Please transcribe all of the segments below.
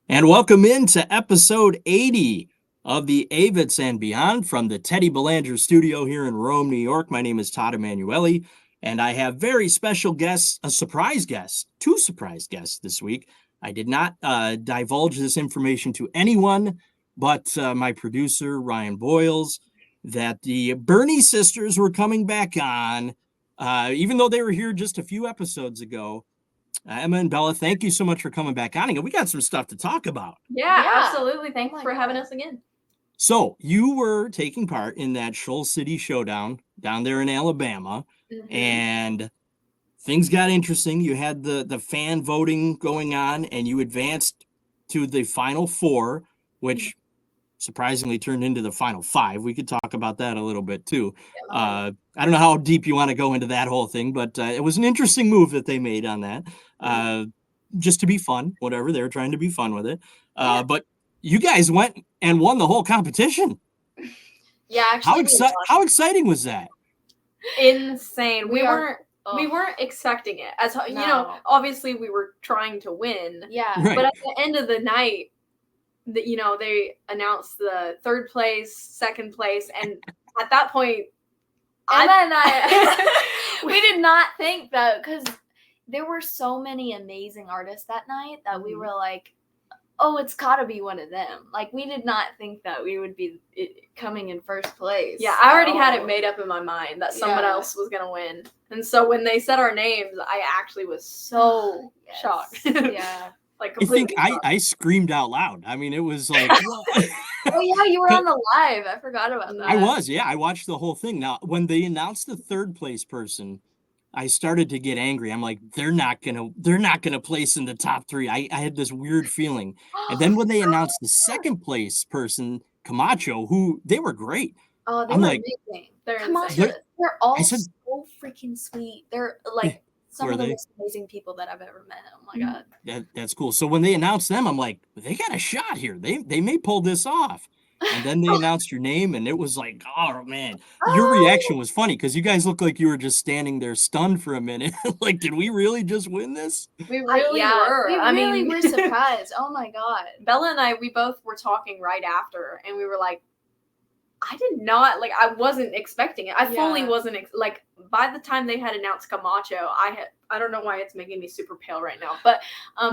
And welcome into episode 80 of the Avetts and Beyond from the Teddy Belanger studio here in Rome, New York. My name is Todd Emanuele, and I have very special guests, a surprise guest, two surprise guests this week. I did not divulge this information to anyone but my producer, Ryan Boyles, that the Burney Sisters were coming back on, even though they were here just a few episodes ago. Emma and Bella, thank you so much for coming back on. And we got some stuff to talk about. Yeah. Absolutely. Thanks for having us again. So you were taking part in that Shoals City Showdown down there in Alabama, and things got interesting. You had the fan voting going on, and you advanced to the final four, which surprisingly turned into the final five. We could talk about that a little bit too. I don't know how deep you want to go into that whole thing, but it was an interesting move that they made on that. Just to be fun, whatever. They were trying to be fun with it. But you guys went and won the whole competition. Yeah, actually. How exciting was that? Insane. We weren't expecting it. As you know, obviously we were trying to win. Yeah. Right. But at the end of the night, they announced the third place, second place, and at that point, Emma and I, we did not think that, because there were so many amazing artists that night that we were like, oh, it's got to be one of them. Like, we did not think that we would be coming in first place. Yeah, I already had it made up in my mind that someone else was going to win. And so when they said our names, I actually was so shocked. Yeah. Like, I think I screamed out loud. I mean, it was like, oh yeah, you were on the live. I forgot about that. I was, yeah. I watched the whole thing. Now, when they announced the third place person, I started to get angry. I'm like, they're not gonna place in the top three. I had this weird feeling. And then when they announced the second place person, Camacho, who they were great. Oh, they I'm were like, amazing. Camacho, They're all so freaking sweet. They're like some of the most amazing people that I've ever met. Oh my god. That's cool. So when they announced them, I'm like, they got a shot here. They may pull this off. And then they announced your name, and it was like, oh man, your reaction was funny because you guys looked like you were just standing there stunned for a minute. Like, did we really just win this? We really were. We really were surprised. Oh my god. Bella and I, we both were talking right after, and we were like, I wasn't expecting it. I fully wasn't, by the time they had announced Camacho, I don't know why it's making me super pale right now, but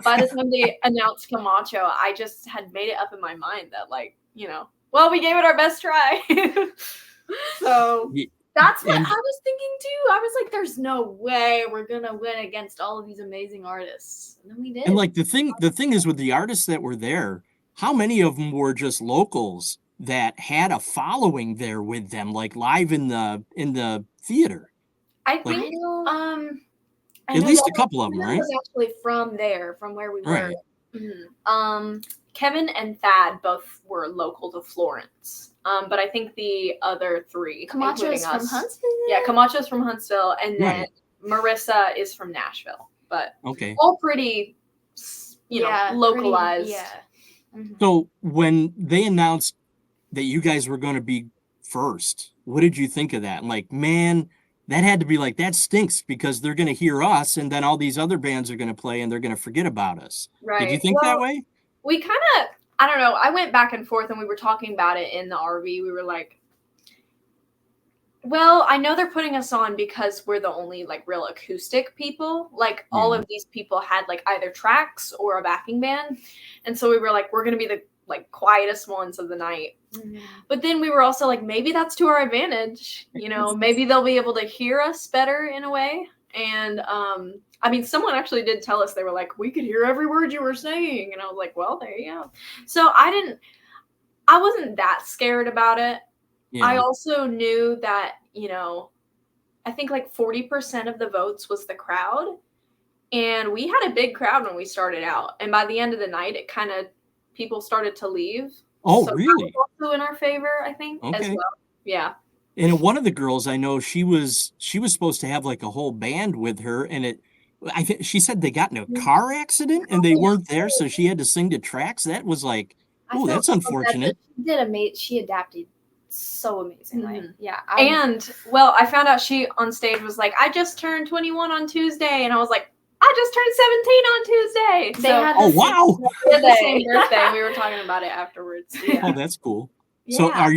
by the time they announced Camacho, I just had made it up in my mind that, we gave it our best try. So that's what I was thinking too. I was like, there's no way we're gonna win against all of these amazing artists. And then we did. And like the thing is with the artists that were there, how many of them were just locals that had a following there with them, like live in the theater? I think at least a couple of them, right? Was actually from where we were. Right. Mm-hmm. Kevin and Thad both were local to Florence. But I think the other three, Camacho's from Huntsville. Yeah, Camacho's from Huntsville, and then Marissa is from Nashville. But all pretty, localized. Mm-hmm. So when they announced that you guys were going to be first, what did you think of that? Like, man, that had to be like, that stinks because they're going to hear us and then all these other bands are going to play and they're going to forget about us. Right. Did you think that way? We kind of, I don't know. I went back and forth and we were talking about it in the RV. We were like, well, I know they're putting us on because we're the only real acoustic people. All of these people had either tracks or a backing band. And so we were like, we're going to be the quietest ones of the night. Mm-hmm. But then we were also maybe that's to our advantage. Maybe they'll be able to hear us better in a way. And someone actually did tell us, they were like, we could hear every word you were saying. And I was like, well, there you go. So I wasn't that scared about it. Yeah. I also knew that, I think 40% of the votes was the crowd. And we had a big crowd when we started out. And by the end of the night, it kind of, people started to leave. Oh, so really? That was also in our favor, I think, as well. Yeah. And one of the girls I know, she was supposed to have a whole band with her, and I think she said they got in a car accident and they weren't there, so she had to sing to tracks. That was that's unfortunate. She adapted so amazingly. Mm-hmm. Yeah. I found out she on stage was like, I just turned 21 on Tuesday, and I was like, I just turned 17 on Tuesday. They had Oh the wow! We had the same birthday. We were talking about it afterwards. Yeah. Oh, that's cool. So Yeah. are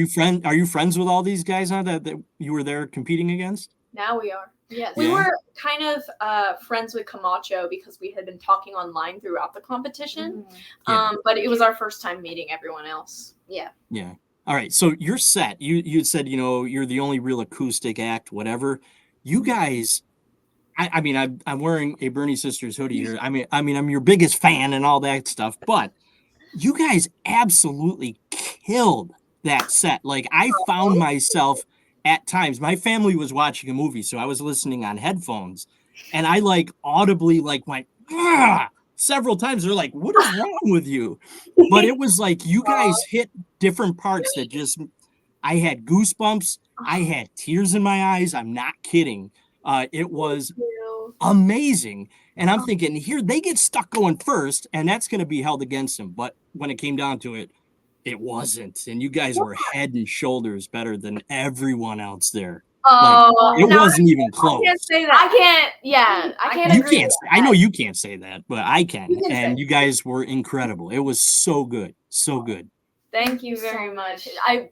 you friends with all these guys now that you were there competing against? Now we are. Yes. We Yeah. were kind of friends with Camacho because we had been talking online throughout the competition. Mhm. But it was our first time meeting everyone else. Yeah. Yeah. All right. So you're set. You said, you're the only real acoustic act, whatever. You guys, I mean, I'm wearing a Burney Sisters hoodie here. I mean, I'm your biggest fan and all that stuff, but you guys absolutely killed that set. Like I found myself at times, my family was watching a movie, so I was listening on headphones, and I like audibly like went, "Ah!" several times. They're like, "What is wrong with you?" But it was like you guys hit different parts that just I had goosebumps. I had tears in my eyes. I'm not kidding. It was amazing. And I'm thinking, here they get stuck going first, and that's going to be held against them. But when it came down to it, it wasn't. And you guys were head and shoulders better than everyone else there. Oh, It no, wasn't even I close. can't say I that. can't. Yeah, I can't You agree. can't. with I know that. you can't say that, but I can. You can say And it. you guys were incredible. It was so good, so good. Thank you so very much. much. I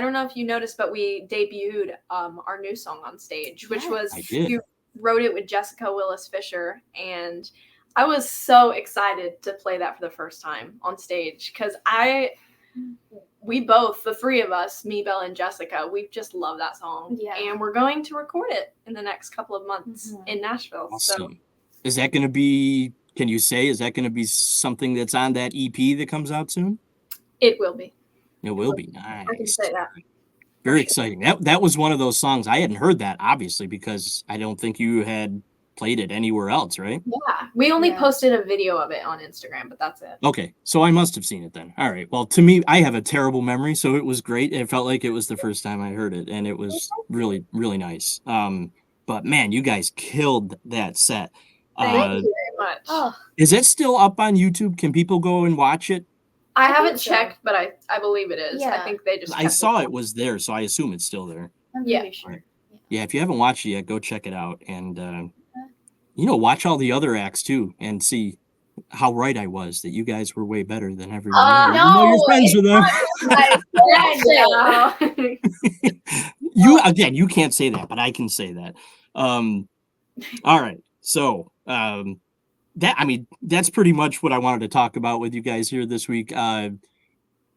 don't know if you noticed, but we debuted our new song on stage, which Yes. was I did. we wrote it with Jessica Willis Fisher, and I was so excited to play that for the first time on stage because we both, the three of us, me, Bella, and Jessica, we just love that song. Yeah. And we're going to record it in the next couple of months in Nashville. So Awesome. Is that going to be? Can you say? Is that going to be something that's on that EP that comes out soon? it will be. It will be. Nice. I can say that. Very exciting. That was one of those songs. I hadn't heard that, obviously, because I don't think you had played it anywhere else, right? Yeah. We only Yeah. posted a video of it on Instagram, but that's it. Okay, so I must have seen it then. All right. Well, to me, I have a terrible memory, so it was great. It felt like it was the first time I heard it, and it was really, really nice. But man, you guys killed that set. Thank you very much. Oh, Is it still up on YouTube? Can people go and watch it? I think haven't so. checked, but I believe it is. I Yeah. think they just I kept saw it was there, so I assume it's still there. I'm Yeah. pretty sure. Yeah, if you haven't watched it yet, go check it out, and watch all the other acts too, and see how right I was that you guys were way better than everyone else. Even though you're friends with them. You can't say that, but I can say that. All right, so that's pretty much what I wanted to talk about with you guys here this week.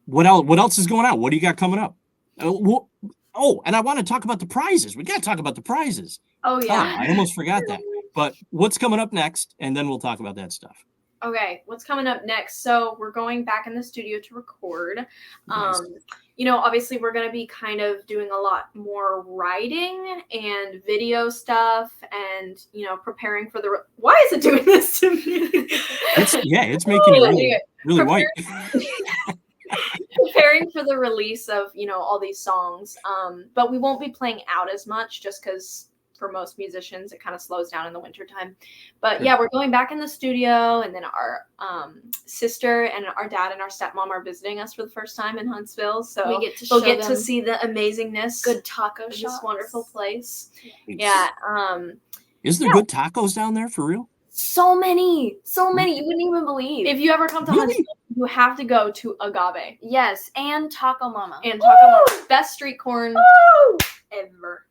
What else is going on? What do you got coming up? And I want to talk about the prizes. We got to talk about the prizes. Oh yeah. I almost forgot that. But what's coming up next? And then we'll talk about that stuff. Okay, what's coming up next? So we're going back in the studio to record. Nice. Obviously we're going to be kind of doing a lot more writing and video stuff and, preparing for the why is it doing this to me? It's making it really, really white. Preparing for the release of, all these songs. But we won't be playing out as much just because for most musicians, it kind of slows down in the wintertime. But yeah, we're going back in the studio, and then our sister and our dad and our stepmom are visiting us for the first time in Huntsville. So we'll get to see the amazingness good taco of shops. this wonderful place. Yeah. Is there good tacos down there for real? So many. You wouldn't even believe. If you ever come to Huntsville, you have to go to Agave. Yes, and Taco Mama. And Taco Mama. Best street corn ever.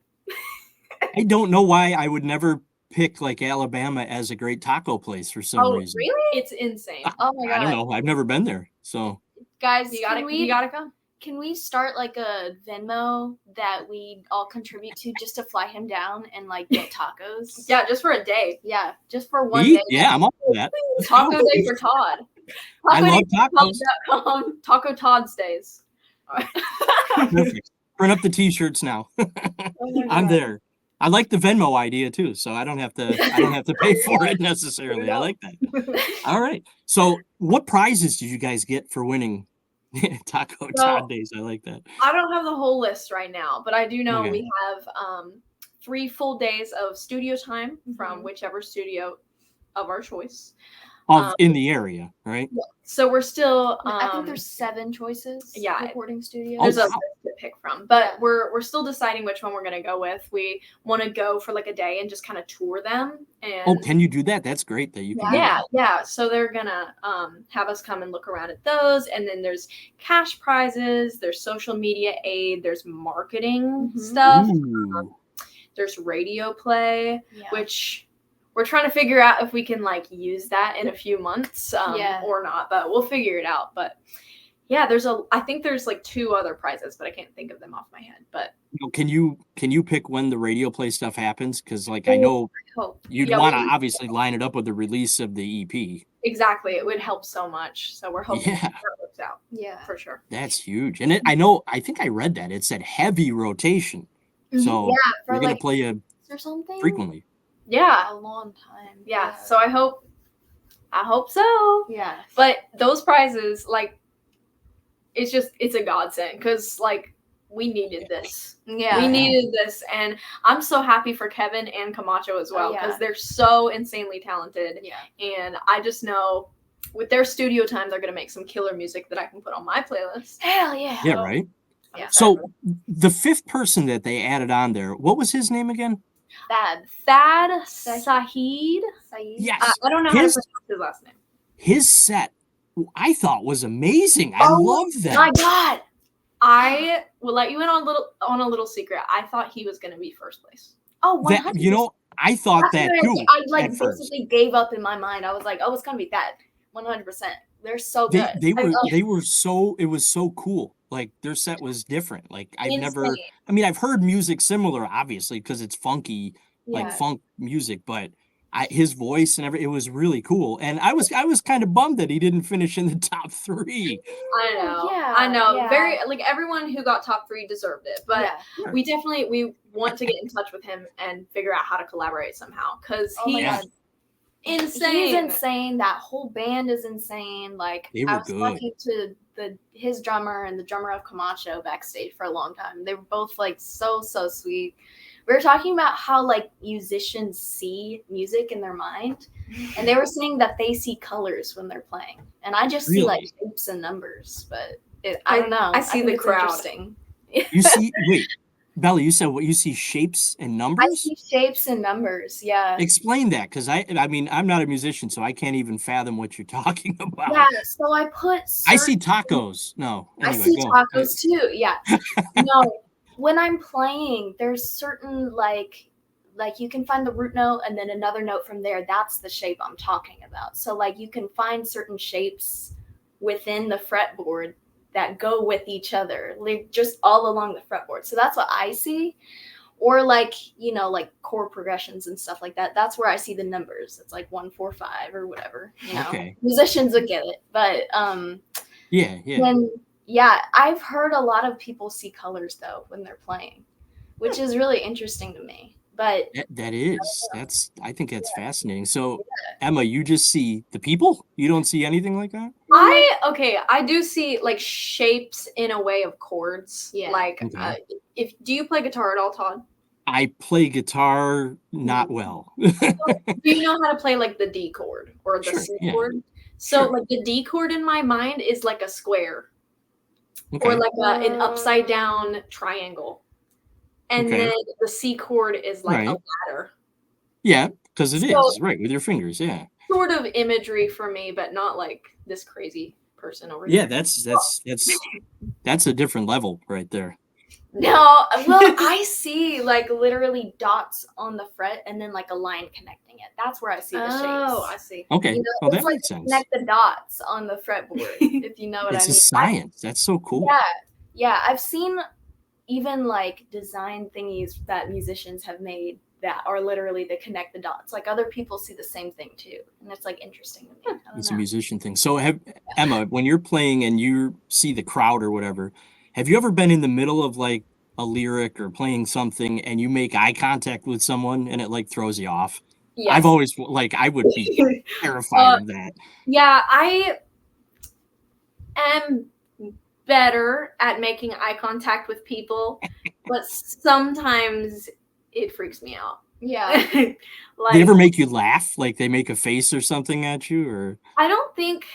I don't know why I would never pick like Alabama as a great taco place for some reason. Really? It's insane. Oh my god. I don't know. I've never been there. So Guys, You gotta come. Can we start like a Venmo that we all contribute to just to fly him down and like get tacos? Yeah, just for a day. Yeah, just for one eat? day. Yeah, I'm all for that. Taco day for Todd. I love tacos. Taco Todd's days. Perfect. Print up the t-shirts now. I'm there. I like the Venmo idea too, so I don't have to pay for it necessarily. I like that. All right. So what prizes did you guys get for winning Taco Todd Days? I like that. I don't have the whole list right now, but I do know Okay. we have 3 full days of studio time from whichever studio of our choice. In the area, right? Yes. So we're still. I think there's 7 choices. Yeah. Recording studios. There's Oh, a wow. list to pick from, but Yeah. we're still deciding which one we're gonna go with. We want to go for like a day and just kind of tour them. And Oh, can you do that? That's great that you can do yeah, that. yeah. So they're gonna have us come and look around at those, and then there's cash prizes, there's social media aid, there's marketing Mhm. stuff, Ooh. there's radio play, Yeah. which we're trying to figure out if we can like use that in a few months Yeah. or not, but we'll figure it out. But yeah, I think there's like 2 other prizes, but I can't think of them off my head. But Can you pick when the radio play stuff happens? Because like I know I hope you'd yeah, want to obviously line it up with the release of the EP. exactly, it would help so much. So we're hoping Yeah, that works out Yeah. for sure. that's huge. And I think I read that it said heavy rotation. Mhm. So Yeah, for you're gonna like play it or something. frequently. Yeah, A long time. yeah. So I hope so. Yeah. But those prizes, like, it's a godsend because like we needed this. Yeah. We needed this, and I'm so happy for Kevin and Camacho as well Oh, yeah. because they're so insanely talented. Yeah. And I just know with their studio time, they're gonna make some killer music that I can put on my playlist. Hell yeah. Yeah, So, right. Yeah. So the 5th person that they added on there, what was his name again? Thad Saeed. Yes, I don't know how to his pronounce his last name. his set I thought was amazing. I Oh love that. My God. I will let you in on a little secret. I thought he was gonna be first place. Oh, 100%. That you know, I thought that That's too. what I like at first. basically gave up in my mind. I was like, oh, it's gonna be that. 100%. They're so They good. they I were love they were so it was so cool. Like their set was different. Like Insane. I've heard music similar, obviously, because it's funky, like Yeah. funk music, but his voice and it was really cool. And I was kind of bummed that he didn't finish in the top 3. I know. Yeah, I know. yeah. Very like everyone who got top 3 deserved it. But Yeah. we want to get in touch with him and figure out how to collaborate somehow. Because Oh my he's God. insane. He's insane. That whole band is insane. Like They I were was good. talking to his drummer and the drummer of Camacho backstage for a long time. They were both like so sweet. We were talking about how like musicians see music in their mind, and they were saying that they see colors when they're playing, and I just see like Really? shapes and numbers. But I don't know. I see think the it's crowd. interesting. You see, wait, Bella, you said what? You see shapes and I numbers? see shapes and numbers. Yeah. Explain that, because I mean, I'm not a musician, so I can't even fathom what you're talking about. Yeah. So I put. I see tacos. No, anyway, I see go. tacos too. Yeah. No, when I'm playing, there's certain like you can find the root note and then another note from there. That's the shape I'm talking about. So like you can find certain shapes within the fretboard that go with each other, like just all along the fretboard. So that's what I see. Or like, like chord progressions and stuff like that. That's where I see the numbers. It's like 1, 4, 5 or whatever. Okay. Musicians would get it. But Yeah. when I've heard a lot of people see colors though when they're playing, which is really interesting to me. But That is. I think that's fascinating. So, Emma, you just see the people? You don't see anything like that? I do see like shapes in a way of chords. Yeah. Like Okay. do you play guitar at all, Todd? I play guitar not well. Do you know how to play like the D chord or the Sure, C yeah. chord? So Sure. like the D chord in my mind is like a square Okay. or like an upside down triangle. And Okay. then the C chord is like a Right. ladder. Yeah, because it So- is, right, with your fingers, yeah. Sort of imagery for me, but not like this crazy person over Yeah, here. that's a different level right there. no, well, I see like literally dots on the fret and then like a line connecting it. That's where I see the shapes. Oh, I see. Okay. You know, Well, it's that like makes sense. connect the dots on the fretboard, if you know what It's I a mean. science. That's so cool. Yeah, I've seen even like design thingies that musicians have made that are literally to connect the dots. Like other people see the same thing too, and it's like interesting to me. I don't It's a know. musician thing. So Emma, when you're playing and you see the crowd or whatever, have you ever been in the middle of like a lyric or playing something and you make eye contact with someone and it like throws you off? Yes. I've always like I would be terrified of that. Yeah, I am better at making eye contact with people, but sometimes it freaks me out. Yeah. They ever make you laugh? Like they make a face or something at you, or I don't think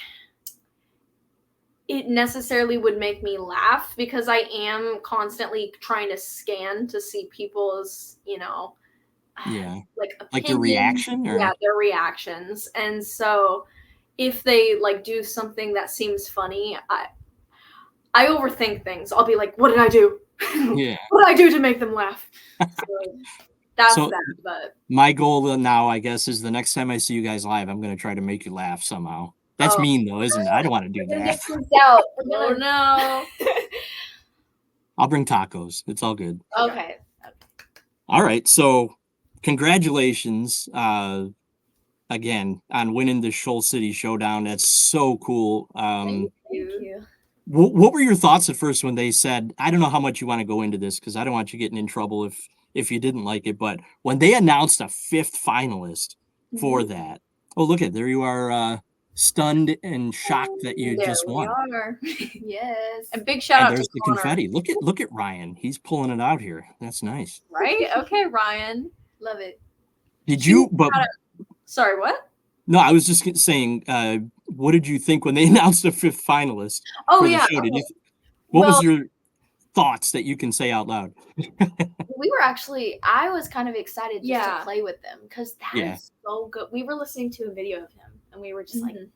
it necessarily would make me laugh because I am constantly trying to scan to see people's, Yeah. like Like their opinions. reaction? Or? Yeah, their reactions. And so if they like do something that seems funny, I overthink things. I'll be like, what did I do? Yeah. What did I do to make them laugh? So that's So- that. But My goal now, I guess, is the next time I see you guys live, I'm going to try to make you laugh somehow. That's Oh. mean, though, isn't it? I don't want to do We're gonna that. get freaked out. We're oh gonna no. I'll bring tacos. It's all good. Okay. All right. So congratulations again on winning the Shoals City Showdown. That's so cool. Thank you. What were your thoughts at first when they said, I don't know how much you want to go into this because I don't want you getting in trouble if you didn't like it, but when they announced a 5th finalist for that, oh, look at, there you are, stunned and shocked that you There just we won. are. Yes. And big shout And out there's to the Connor. confetti. Look at Ryan. He's pulling it out here. That's nice. Right? Okay, Ryan. Love it. Did you? But Sorry, what? no, I was just saying. What did you think when they announced a 5th finalist Oh for the yeah. show? Okay. What was Well- your thoughts that you can say out loud? I was kind of excited just Yeah. to play with them because that is Yeah. so good. We were listening to a video of him and we were just like, Mhm.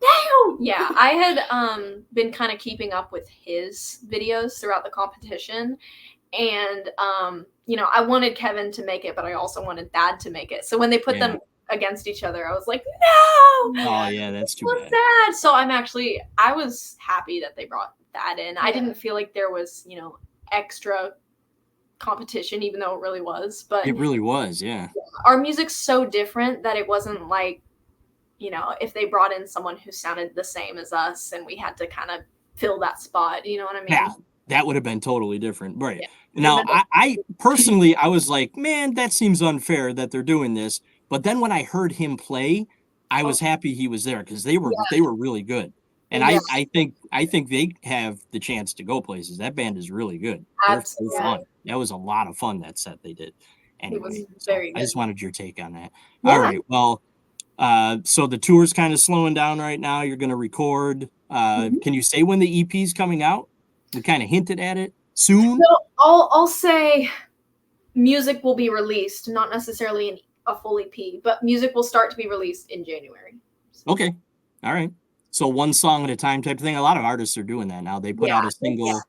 damn. Yeah, I had been kind of keeping up with his videos throughout the competition. And I wanted Kevin to make it, but I also wanted Dad to make it. So when they put them against each other, I was like, no. Oh yeah, that's too So bad. sad. So I was happy that they brought that in. I didn't feel like there was, extra competition, even though it really was. But It really was, yeah. our music's so different that it wasn't like, if they brought in someone who sounded the same as us and we had to kind of fill that spot, you know what I mean? Yeah, that would have been totally different, right? Yeah. Now, I personally, I was like, man, that seems unfair that they're doing this. But then when I heard him play, I was happy he was there because they were really good. And Yeah. I think they have the chance to go places. That band is really good. They're Absolutely. fun. That was a lot of fun, that set they did. It was Anyway, very I good. just wanted your take on that. Yeah. All right. Well, so the tour's kind of slowing down right now. You're going to record. Can you say when the EP's coming out? We kind of hinted at it soon. So I'll say music will be released, not necessarily a full EP, but music will start to be released in January. Okay. All right. So one song at a time type of thing. A lot of artists are doing that now. They put out a single,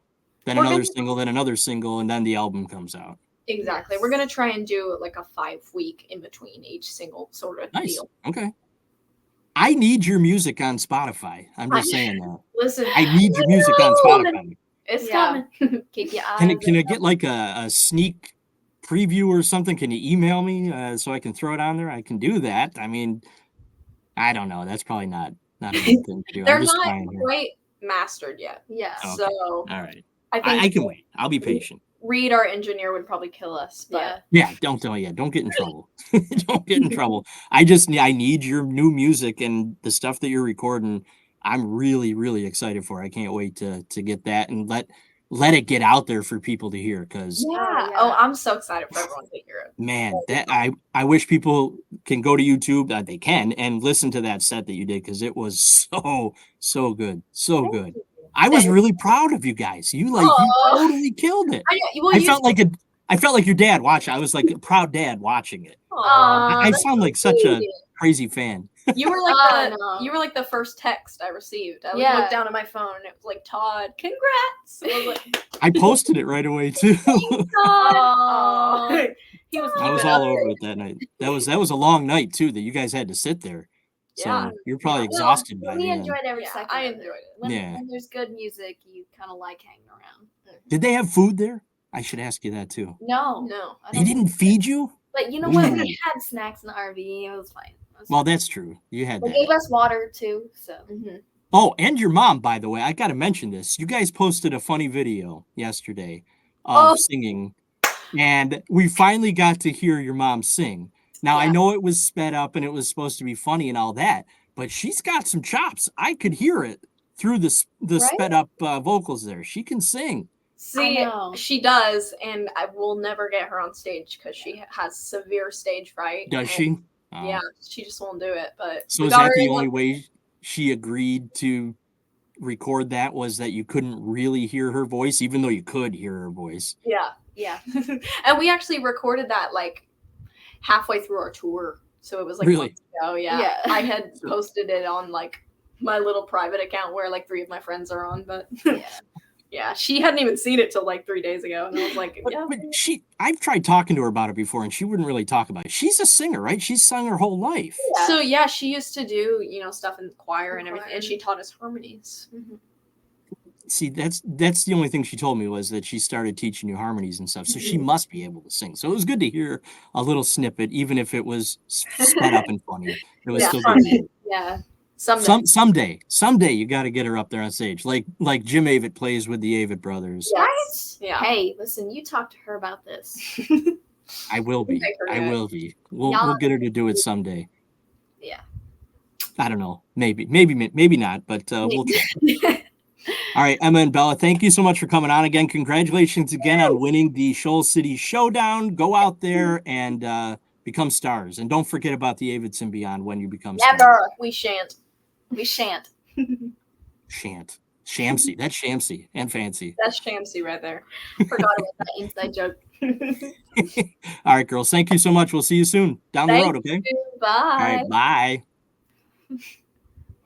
then We're another gonna- single, then another single, and then the album comes out. Exactly. Yes. We're going to try and do like a 5-week in between each single sort of Nice. deal. Okay. I need your music on Spotify. I'm just saying that. Listen, I need your music on Spotify. it's Yeah. coming. Keep your eyes. Can I get like a sneak preview or something? Can you email me so I can throw it on there? I can do that. I mean, I don't know. That's probably not a good thing to do. They're I'm just not trying here. quite mastered yet. Yeah. Okay. So All right. I think I can wait. I'll be patient. Reed, our engineer, would probably kill us. But Yeah. Yeah, don't get in trouble. Don't get in trouble. I need your new music and the stuff that you're recording. I'm really, really excited for. I can't wait to get that and let it get out there for people to hear. Because yeah. yeah. Oh, I'm so excited for everyone to hear it. man, that I wish people can go to YouTube, that they can, and listen to that set that you did because it was so good, so good. I was really proud of you guys. You totally killed it. I felt like your dad watching. I was like a proud dad watching it. I sound like such a crazy fan. You were like no. you were like the first text I received. I Yeah. looked down at my phone and it was like, Todd, congrats. I was like, I posted it right away too. Todd. He was I was all over it that night. That was a long night too that you guys had to sit there. So Yeah. you're probably No, exhausted by we the end. enjoyed every Yeah, second. I of enjoyed it. When, Yeah. when there's good music, you kind of like hanging around. Did they have food there? I should ask you that too. No, No. I They don't didn't feed you? But you know what? Ooh. We had snacks in the RV. It was fine. Well, that's true. You had They that. gave us water too. So Mhm. Oh, and your mom, by the way, I got to mention this. You guys posted a funny video yesterday of singing, and we finally got to hear your mom sing. Now, I Yeah. know it was sped up and it was supposed to be funny and all that, but she's got some chops. I could hear it through the Right? sped up vocals there. She can sing. See, know. she does, and I will never get her on stage because she has severe stage fright. Does and- she? Oh. Yeah, she just won't do it. But So we is got that her the in only way she agreed to record that was that you couldn't really hear her voice, even though you could hear her voice. Yeah. And we actually recorded that like halfway through our tour. So it was like Really? months ago. Yeah. Yeah. I had posted it on like my little private account where like 3 of my friends are on, but yeah, she hadn't even seen it till like 3 days ago. And I was like, But I've tried talking to her about it before, and she wouldn't really talk about it. She's a singer, right? She's sung her whole life. Yeah. So yeah, she used to do, stuff in choir and everything, and she taught us harmonies. Mm-hmm. See, that's the only thing she told me was that she started teaching you harmonies and stuff. So she must be able to sing. So it was good to hear a little snippet, even if it was sped up and funny. It was still good. Yeah. Someday you got to get her up there on stage, like Jim Avett plays with the Avett brothers. Yes. Yeah. Hey, listen, you talk to her about this. I will be. We'll get her to do it someday. Yeah. I don't know. Maybe not, but we'll try. All right, Emma and Bella, thank you so much for coming on again. Congratulations again on winning the Shoals City Showdown. Go out there and become stars. And don't forget about the Avetts and beyond when you become stars. Never. We shan't. Shan't. Shamsy. That's Shamsy and fancy. That's Shamsy right there. Forgot about that inside joke. All right, girls. Thank you so much. We'll see you soon down the road, okay? Bye. All right, bye.